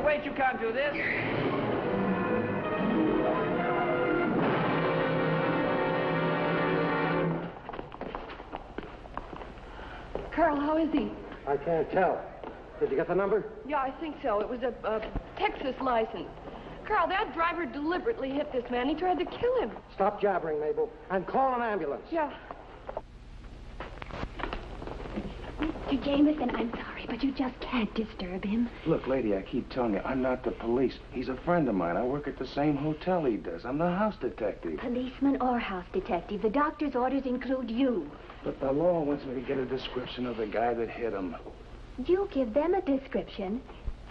Wait, you can't do this. Carl, how is he? I can't tell. Did you get the number? Yeah, I think so. It was a Texas license. Carl, that driver deliberately hit this man. He tried to kill him. Stop jabbering, Mabel, and call an ambulance. Yeah. Mr. Jameson, I'm sorry, but you just can't disturb him. Look, lady, I keep telling you, I'm not the police. He's a friend of mine. I work at the same hotel he does. I'm the house detective. Policeman or house detective, the doctor's orders include you. But the law wants me to get a description of the guy that hit him. You give them a description.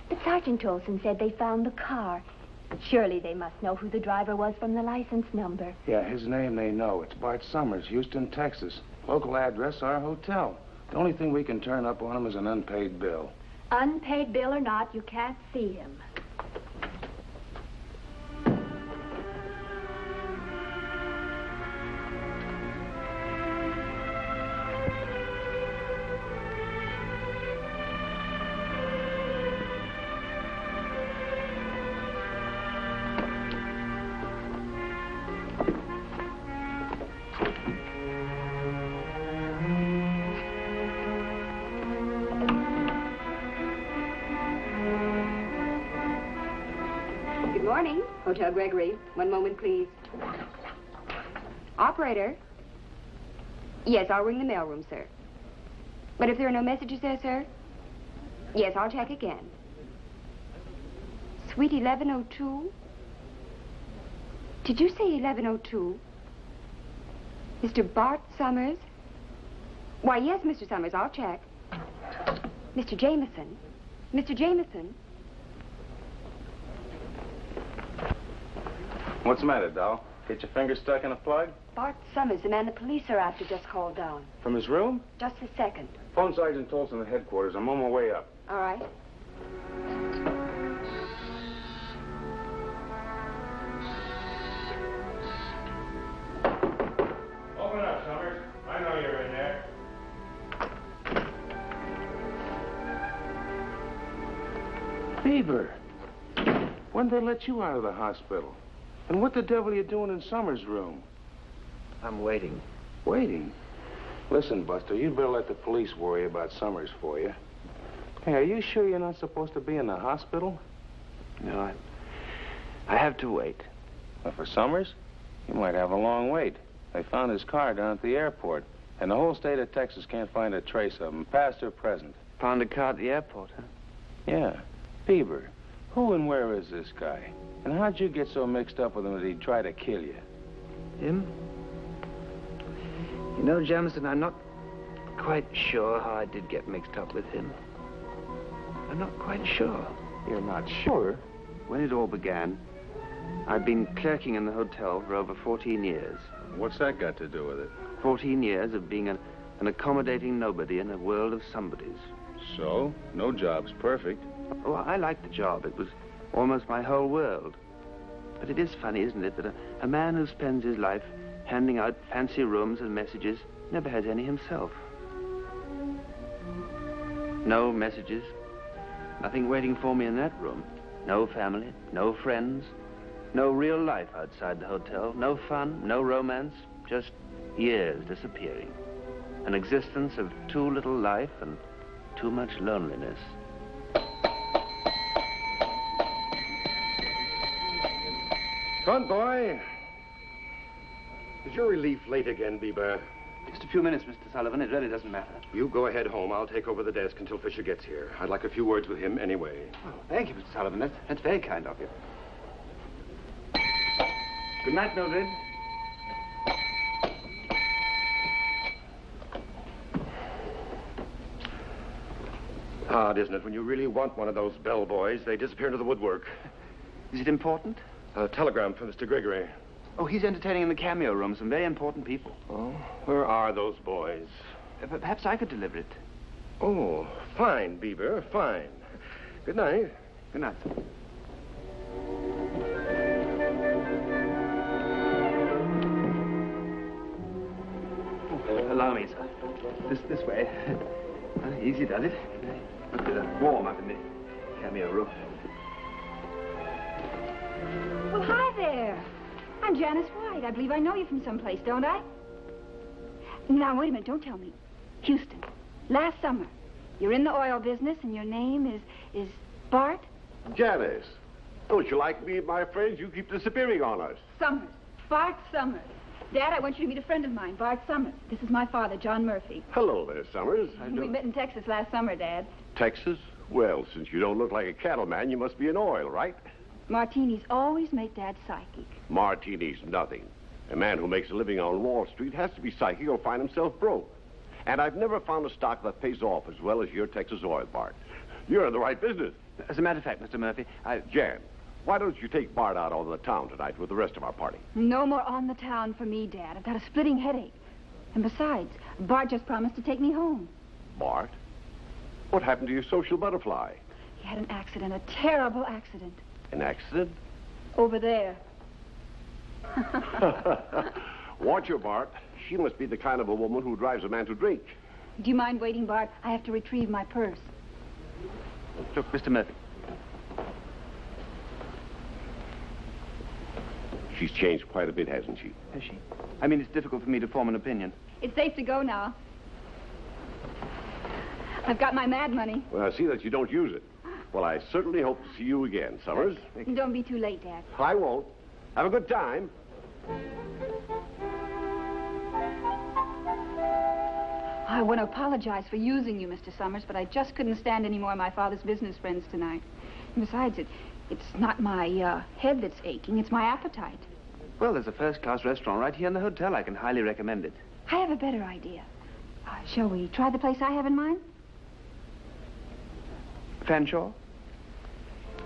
But Sergeant Olson said they found the car. But surely they must know who the driver was from the license number. Yeah, his name they know. It's Bart Summers, Houston, Texas. Local address, our hotel. The only thing we can turn up on him is an unpaid bill. Unpaid bill or not, you can't see him. Hotel Gregory. One moment, please. Operator. Yes, I'll ring the mailroom, sir. But if there are no messages there, sir? Yes, I'll check again. Suite 1102? Did you say 1102? Mr. Bart Summers? Why, yes, Mr. Summers, I'll check. Mr. Jameson. Mr. Jameson. What's the matter, doll? Get your finger stuck in a plug? Bart Summers, the man the police are after, just called down. From his room? Just a second. Phone Sergeant Olson at headquarters. I'm on my way up. All right. Open up, Summers. I know you're in there. Beaver, when'd they let you out of the hospital? And what the devil are you doing in Summers' room? I'm waiting. Waiting? Listen, Buster, you'd better let the police worry about Summers for you. Hey, are you sure you're not supposed to be in the hospital? No, I have to wait. Well, for Summers, you might have a long wait. They found his car down at the airport, and the whole state of Texas can't find a trace of him, past or present. Found a car at the airport, huh? Yeah. Bieber, who and where is this guy? And how'd you get so mixed up with him that he'd try to kill you? Him? You know, Jamison, I'm not quite sure how I did get mixed up with him. I'm not quite sure. You're not sure? When it all began, I'd been clerking in the hotel for over 14 years. What's that got to do with it? 14 years of being an accommodating nobody in a world of somebodies. So? No job's perfect. Oh, I liked the job. It was almost my whole world. But it is funny, isn't it, that a man who spends his life handing out fancy rooms and messages never has any himself. No messages. Nothing waiting for me in that room. No family, no friends, no real life outside the hotel, no fun, no romance, just years disappearing. An existence of too little life and too much loneliness. Front boy. Is your relief late again, Bieber? Just a few minutes, Mr. Sullivan. It really doesn't matter. You go ahead home. I'll take over the desk until Fisher gets here. I'd like a few words with him anyway. Oh, thank you, Mr. Sullivan. That's very kind of you. Good night, Mildred. Odd, isn't it? When you really want one of those bellboys, they disappear into the woodwork. Is it important? A telegram from Mr. Gregory. Oh, he's entertaining in the cameo room some very important people. Oh, where are those boys? Perhaps I could deliver it. Oh, fine, Bieber, fine. Good night. Good night. Allow me, sir. This way. Easy does it. Must be warm up in the cameo room. I'm Janice White. I believe I know you from someplace, don't I? Now, wait a minute. Don't tell me. Houston, last summer, you're in the oil business and your name is Bart? Janice, don't you like me and my friends? You keep disappearing on us. Summers. Bart Summers. Dad, I want you to meet a friend of mine, Bart Summers. This is my father, John Murphy. Hello there, Summers. We met in Texas last summer, Dad. Texas? Well, since you don't look like a cattleman, you must be in oil, right? Martinis always make Dad psychic. Martini's nothing. A man who makes a living on Wall Street has to be psychic or find himself broke. And I've never found a stock that pays off as well as your Texas oil, Bart. You're in the right business. As a matter of fact, Mr. Murphy, Jan, why don't you take Bart out on the town tonight with the rest of our party? No more on the town for me, Dad. I've got a splitting headache. And besides, Bart just promised to take me home. Bart? What happened to your social butterfly? He had an accident, a terrible accident. An accident? Over there. Watch her, Bart. She must be the kind of a woman who drives a man to drink. Do you mind waiting, Bart? I have to retrieve my purse. Look, Mr. Murphy. She's changed quite a bit, hasn't she? Has she? I mean, it's difficult for me to form an opinion. It's safe to go now. I've got my mad money. Well, I see that you don't use it. Well, I certainly hope to see you again, Summers. Don't be too late, Dad. I won't. Have a good time. I want to apologize for using you, Mr. Summers, but I just couldn't stand any more of my father's business friends tonight. And besides, it's not my head that's aching, it's my appetite. Well, there's a first-class restaurant right here in the hotel. I can highly recommend it. I have a better idea. Shall we try the place I have in mind? Fanshawe?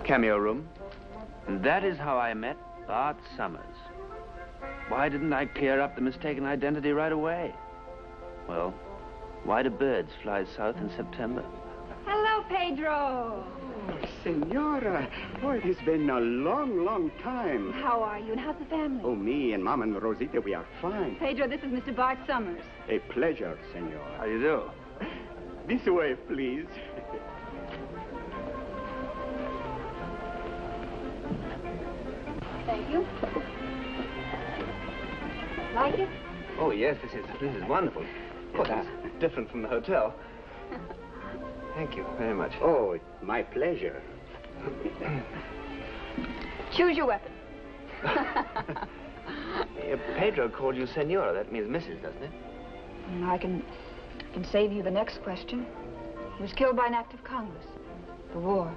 Cameo room? And that is how I met Bart Summers. Why didn't I clear up the mistaken identity right away? Well, why do birds fly south in September? Hello, Pedro. Oh, Senora. Oh, it has been a long, long time. How are you, and how's the family? Oh, me and Mom and Rosita, we are fine. Pedro, this is Mr. Bart Summers. A pleasure, Senora. How do you do? This way, please. Thank you. Like it? Oh, yes, this is wonderful. Oh, that's different from the hotel. Thank you very much. Oh, my pleasure. Choose your weapon. Pedro called you Senora. That means Mrs., doesn't it? I can save you the next question. He was killed by an act of Congress. The war.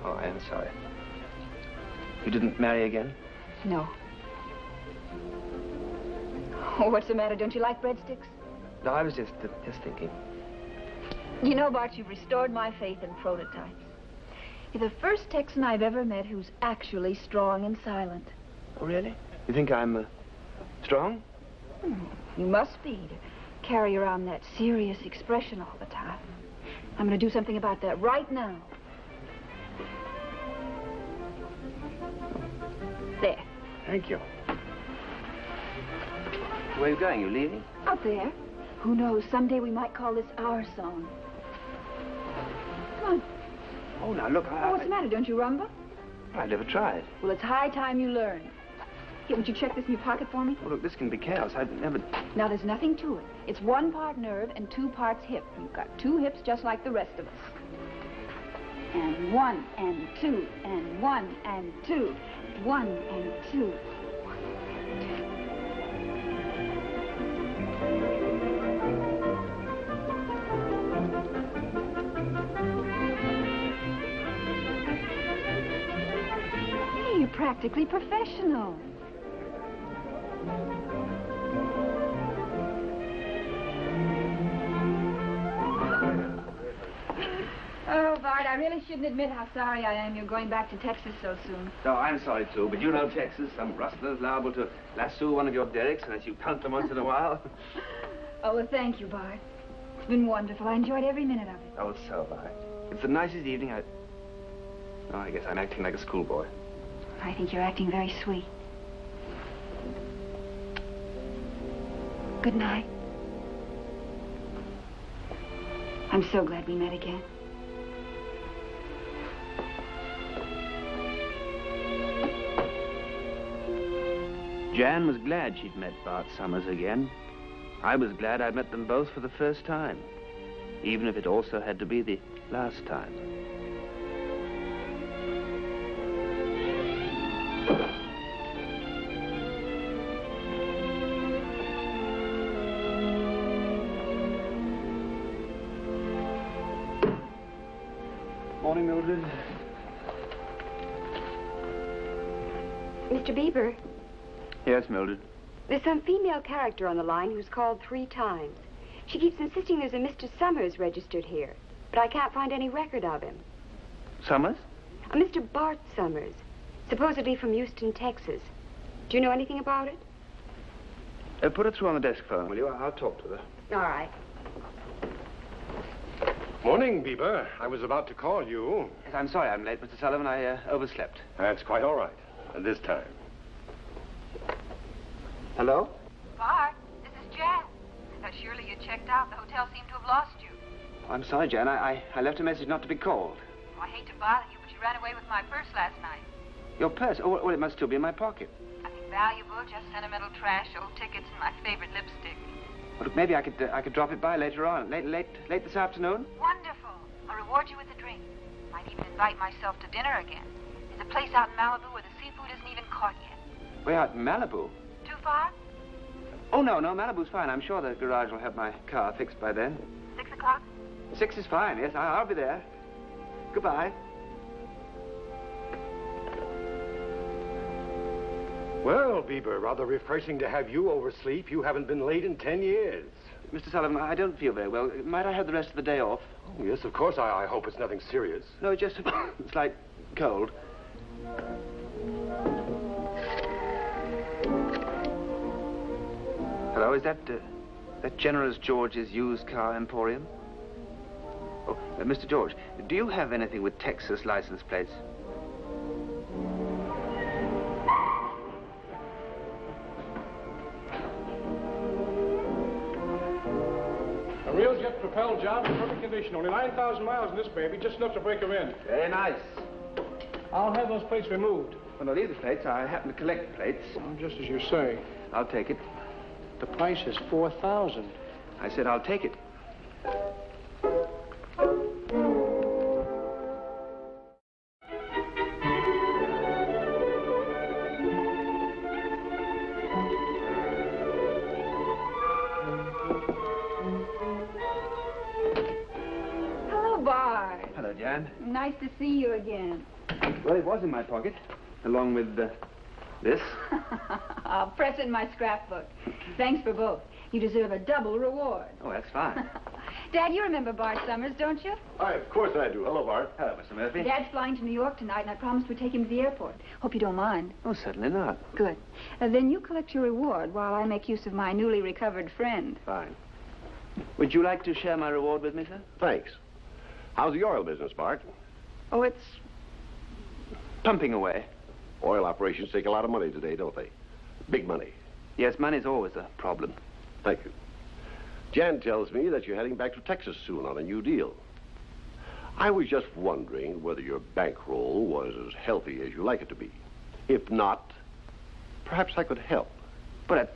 Oh, I am sorry. You didn't marry again? No. Oh, what's the matter? Don't you like breadsticks? No, I was just thinking. You know, Bart, you've restored my faith in prototypes. You're the first Texan I've ever met who's actually strong and silent. Oh, really? You think I'm strong? You must be to carry around that serious expression all the time. I'm going to do something about that right now. There. Thank you. Where are you going? You leaving? Out there. Who knows? Someday we might call this our song. Come on. Oh, now, look, What's the matter? Don't you rumba? I've never tried. Well, it's high time you learn. Here, would you check this in your pocket for me? Oh, look, this can be chaos. I've never... Now, there's nothing to it. It's 1 part nerve and 2 parts hip. You've got 2 hips just like the rest of us. And 1 and 2 and 1 and 2. 1 and 2. Hey, you're practically professional. Oh, Bart, I really shouldn't admit how sorry I am you're going back to Texas so soon. No, I'm sorry, too, but you know Texas. Some rustler's liable to lasso one of your derricks unless you punt them once in a while. Oh, well, thank you, Bart. It's been wonderful. I enjoyed every minute of it. Oh, so have I. It's the nicest evening Oh, I guess I'm acting like a schoolboy. I think you're acting very sweet. Good night. I'm so glad we met again. Jan was glad she'd met Bart Summers again. I was glad I'd met them both for the first time, even if it also had to be the last time. Morning, Mildred. Mr. Bieber, Yes, Mildred. there's some female character on the line who's called 3 times. She keeps insisting there's a Mr. Summers registered here, but I can't find any record of him. Summers? A Mr. Bart Summers, supposedly from Houston, Texas. Do you know anything about it? Put her through on the desk phone, will you? I'll talk to her. All right. Morning, Bieber. I was about to call you. Yes, I'm sorry I'm late, Mr. Sullivan. I overslept. That's quite all right. This time. Hello? Bart, this is Jan. Surely you checked out. The hotel seemed to have lost you. I'm sorry, Jan. I left a message not to be called. Oh, I hate to bother you, but you ran away with my purse last night. Your purse? Oh, well, it must still be in my pocket. Nothing valuable, just sentimental trash, old tickets, and my favorite lipstick. Well, look, maybe I could drop it by later on. Late this afternoon? Wonderful. I'll reward you with a drink. Might even invite myself to dinner again. There's a place out in Malibu where the seafood isn't even caught yet. We're out in Malibu. Too far? Oh, no, Malibu's fine. I'm sure the garage will have my car fixed by then. 6 o'clock? 6 is fine, yes. I'll be there. Goodbye. Well, Bieber, rather refreshing to have you oversleep. You haven't been late in 10 years. Mr. Sullivan, I don't feel very well. Might I have the rest of the day off? Oh, yes, of course. I hope it's nothing serious. No, just a slight cold. Hello, is that Generous George's used car emporium? Oh, Mr. George, do you have anything with Texas license plates? A real jet-propelled job in perfect condition. Only 9,000 miles in this baby, just enough to break her in. Very nice. I'll have those plates removed. Well, no, leave the plates. I happen to collect plates. Oh, just as you say. I'll take it. The price is $4,000. I said I'll take it. Hello, Bart. Hello, Jan. Nice to see you again. Well, it was in my pocket, along with this. I'll press it in my scrapbook. Thanks for both. You deserve a double reward. Oh, that's fine. Dad, you remember Bart Summers, don't you? Why, of course I do. Hello, Bart. Hello, Mr. Murphy. Dad's flying to New York tonight, and I promised we'd take him to the airport. Hope you don't mind. Oh, certainly not. Good. Then you collect your reward while I make use of my newly recovered friend. Fine. Would you like to share my reward with me, sir? Thanks. How's the oil business, Bart? Oh, it's pumping away. Oil operations take a lot of money today, don't they? Big money. Yes, money's always a problem. Thank you. Jan tells me that you're heading back to Texas soon on a new deal. I was just wondering whether your bankroll was as healthy as you like it to be. If not, perhaps I could help. Well, that's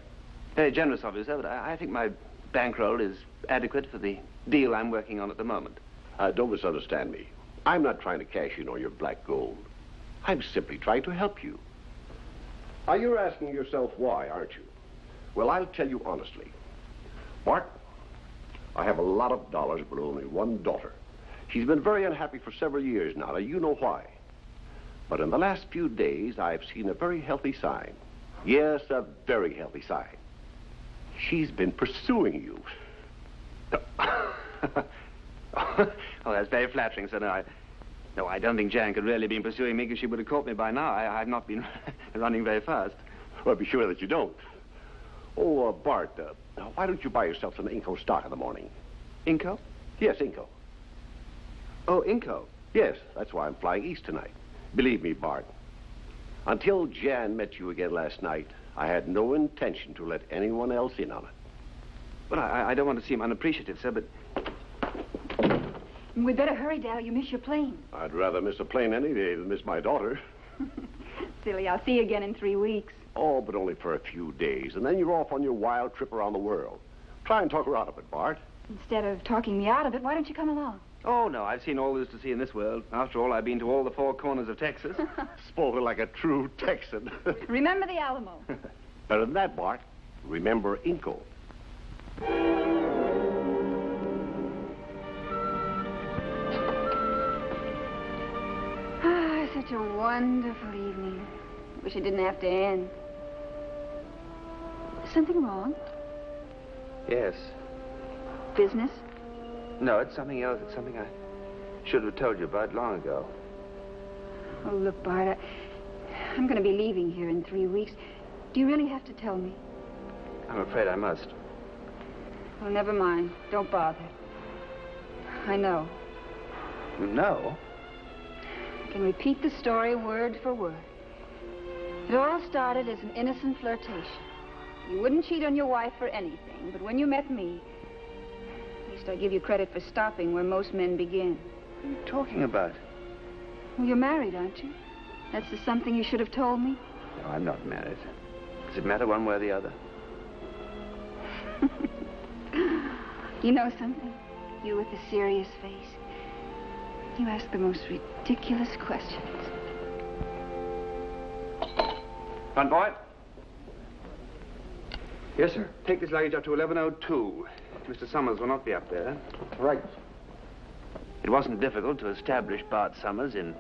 very generous of you, sir, but I think my bankroll is adequate for the deal I'm working on at the moment. Don't misunderstand me. I'm not trying to cash in on your black gold. I'm simply trying to help you. Now, you're asking yourself why, aren't you? Well, I'll tell you honestly. Bart, I have a lot of dollars, but only one daughter. She's been very unhappy for several years now. Now, you know why. But in the last few days, I've seen a very healthy sign. Yes, a very healthy sign. She's been pursuing you. Oh, that's very flattering, sir. No, I don't think Jan could really be pursuing me because she would have caught me by now. I've not been running very fast. Well, be sure that you don't. Oh, Bart, why don't you buy yourself some Inco stock in the morning? Inco? Yes, Inco. Oh, Inco? Yes, that's why I'm flying east tonight. Believe me, Bart, until Jan met you again last night, I had no intention to let anyone else in on it. Well, I don't want to seem unappreciative, sir, but... We'd better hurry, Dal. You miss your plane. I'd rather miss a plane any day than miss my daughter. Silly, I'll see you again in 3 weeks. Oh, but only for a few days, and then you're off on your wild trip around the world. Try and talk her out of it, Bart. Instead of talking me out of it, why don't you come along? Oh, no, I've seen all there's to see in this world. After all, I've been to all the four corners of Texas. Spoken like a true Texan. Remember the Alamo. Better than that, Bart. Remember Inco. Ah, such a wonderful evening. Wish it didn't have to end. Is something wrong? Yes. Business? No, it's something else. It's something I should have told you about long ago. Oh, look, Bart, I'm going to be leaving here in 3 weeks. Do you really have to tell me? I'm afraid I must. Well, never mind. Don't bother. I know. You know? I can repeat the story word for word. It all started as an innocent flirtation. You wouldn't cheat on your wife for anything, but when you met me, at least I give you credit for stopping where most men begin. What are you talking about? Well, you're married, aren't you? That's the something you should have told me. No, I'm not married. Does it matter one way or the other? You know something? You with the serious face. You ask the most ridiculous questions. Front boy. Yes, sir. Take this luggage up to 1102. Mr. Summers will not be up there. Right. It wasn't difficult to establish Bart Summers in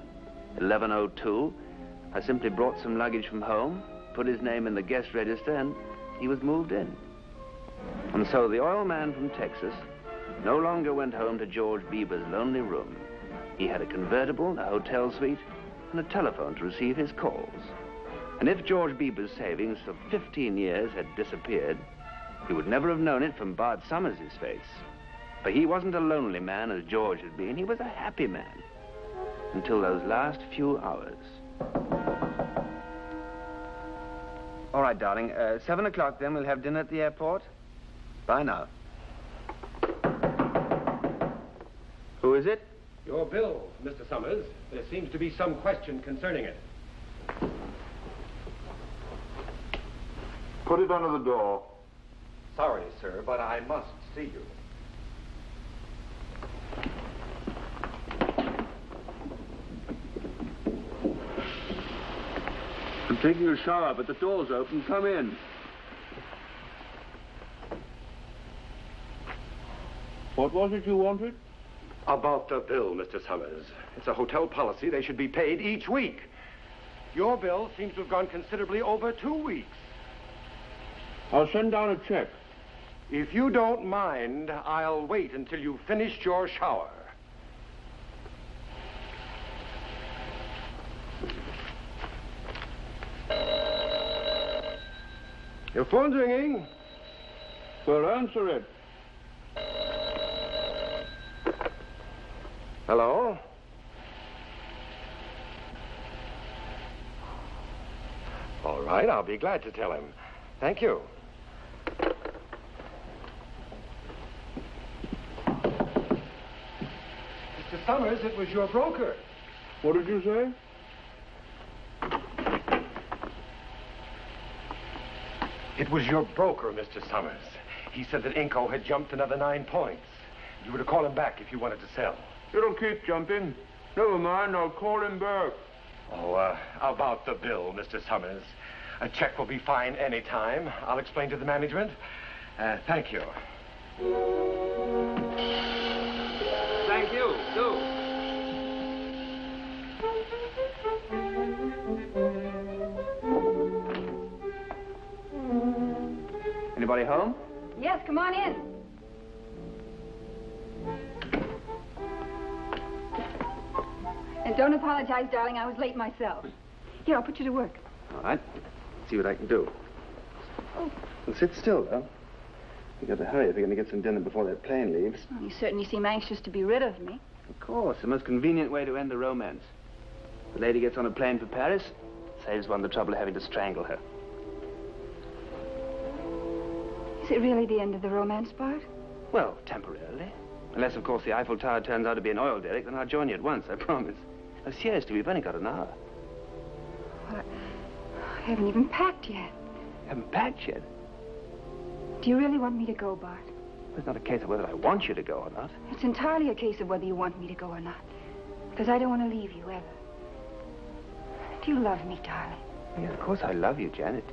1102. I simply brought some luggage from home, put his name in the guest register, and he was moved in. And so the oil man from Texas no longer went home to George Beaver's lonely room. He had a convertible, a hotel suite, and a telephone to receive his calls. And if George Beaver's savings of 15 years had disappeared, he would never have known it from Bart Summers' face. For he wasn't a lonely man as George had been. He was a happy man. Until those last few hours. All right, darling. 7 o'clock, then. We'll have dinner at the airport. Bye now. Who is it? Your bill, Mr. Summers. There seems to be some question concerning it. Put it under the door. Sorry, sir, but I must see you. I'm taking a shower, but the door's open. Come in. What was it you wanted? About the bill, Mr. Summers. It's a hotel policy. They should be paid each week. Your bill seems to have gone considerably over 2 weeks. I'll send down a check. If you don't mind, I'll wait until you've finished your shower. Your phone's ringing. Well, answer it. Hello? All right, I'll be glad to tell him. Thank you. Mr. Summers, it was your broker. What did you say? It was your broker, Mr. Summers. He said that Inco had jumped another 9 points. You were to call him back if you wanted to sell. It'll keep jumping. Never mind, I'll call him back. Oh, about the bill, Mr. Summers. A check will be fine any time. I'll explain to the management. Thank you. Thank you, too. Anybody home? Yes, come on in. And don't apologize, darling. I was late myself. Here, I'll put you to work. All right. See what I can do. Oh. Well, sit still, though. We've got to hurry if we're going to get some dinner before that plane leaves. Well, you certainly seem anxious to be rid of me. Of course. The most convenient way to end a romance. The lady gets on a plane for Paris, saves one the trouble of having to strangle her. Is it really the end of the romance, Bart? Well, temporarily. Unless, of course, the Eiffel Tower turns out to be an oil derrick, then I'll join you at once, I promise. Oh, seriously, we've only got an hour. Well, I haven't even packed yet. Haven't packed yet? Do you really want me to go, Bart? It's not a case of whether I want you to go or not. It's entirely a case of whether you want me to go or not. Because I don't want to leave you, ever. Do you love me, darling? Yes, of course I love you, Janet.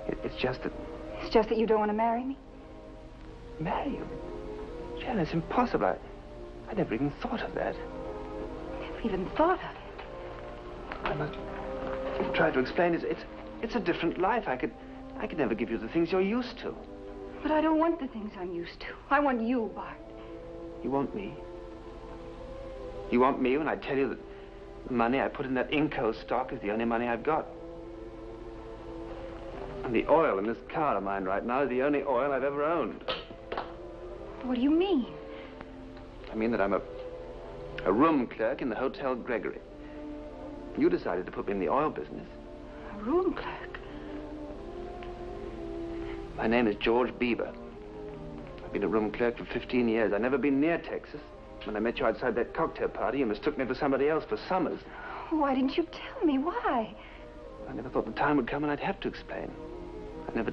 It's just that... It's just that you don't want to marry me? Marry you? Janet, it's impossible. I never even thought of that. Never even thought of it. I must try to explain. It's a different life. I could never give you the things you're used to. But I don't want the things I'm used to. I want you, Bart. You want me? You want me when I tell you that the money I put in that Inco stock is the only money I've got? And the oil in this car of mine right now is the only oil I've ever owned. What do you mean? I mean that I'm a room clerk in the Hotel Gregory. You decided to put me in the oil business. A room clerk? My name is George Bieber. I've been a room clerk for 15 years. I've never been near Texas. When I met you outside that cocktail party, you mistook me for somebody else for Summers. Why didn't you tell me? Why? I never thought the time would come when I'd have to explain. I never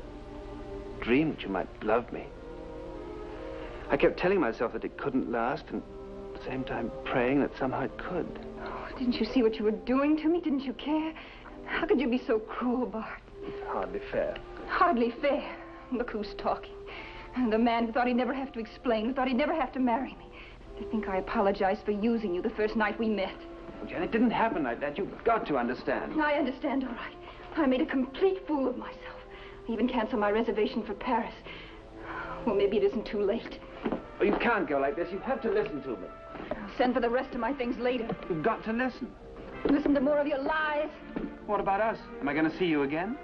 dreamed that you might love me. I kept telling myself that it couldn't last, and at the same time praying that somehow it could. Oh, didn't you see what you were doing to me? Didn't you care? How could you be so cruel, Bart? It's hardly fair. Hardly fair. Look who's talking. The man who thought he'd never have to explain, who thought he'd never have to marry me. To think I apologized for using you the first night we met. Oh, Jan, it didn't happen like that. You've got to understand. I understand, all right. I made a complete fool of myself. I even canceled my reservation for Paris. Well, maybe it isn't too late. Oh, you can't go like this. You have to listen to me. I'll send for the rest of my things later. You've got to listen. Listen to more of your lies. What about us? Am I going to see you again?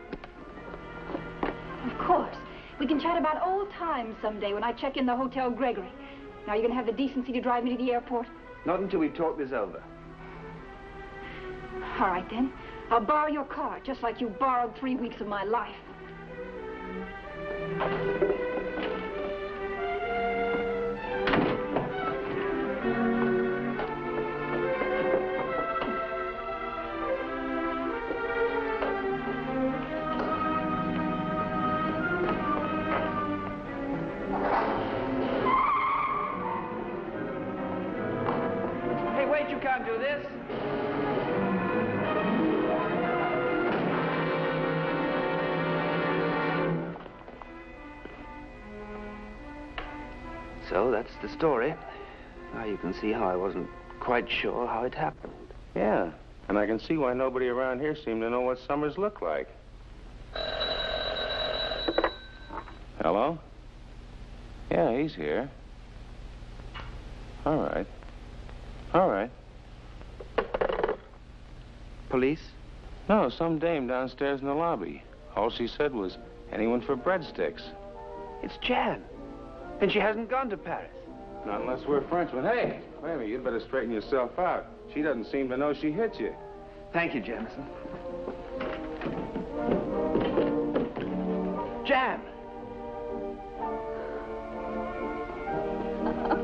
Of course. We can chat about old times someday when I check in the Hotel Gregory. Now, you're going to have the decency to drive me to the airport? Not until we've talked this over. All right, then. I'll borrow your car, just like you borrowed 3 weeks of my life. Hey, wait, you can't do this. So that's the story. Now you can see how I wasn't quite sure how it happened. Yeah, and I can see why nobody around here seemed to know what Summers looked like. Hello? Yeah, he's here. All right. All right. Police? No, some dame downstairs in the lobby. All she said was, anyone for breadsticks? It's Jan. And she hasn't gone to Paris. Not unless we're Frenchmen. Hey, wait a minute, you'd better straighten yourself out. She doesn't seem to know she hit you. Thank you, Jamison. Jan!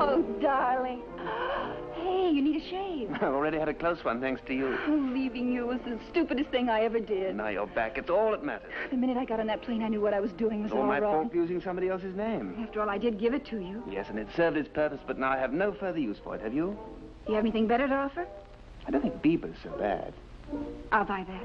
Oh, darling. Hey, you need a shave. I've already had a close one, thanks to you. Oh, leaving you was the stupidest thing I ever did. Now you're back. It's all that matters. The minute I got on that plane, I knew what I was doing was It's all my wrong. fault for using somebody else's name. After all, I did give it to you. Yes, and it served its purpose, but now I have no further use for it. Have you? Do you have anything better to offer? I don't think Bieber's so bad. I'll buy that.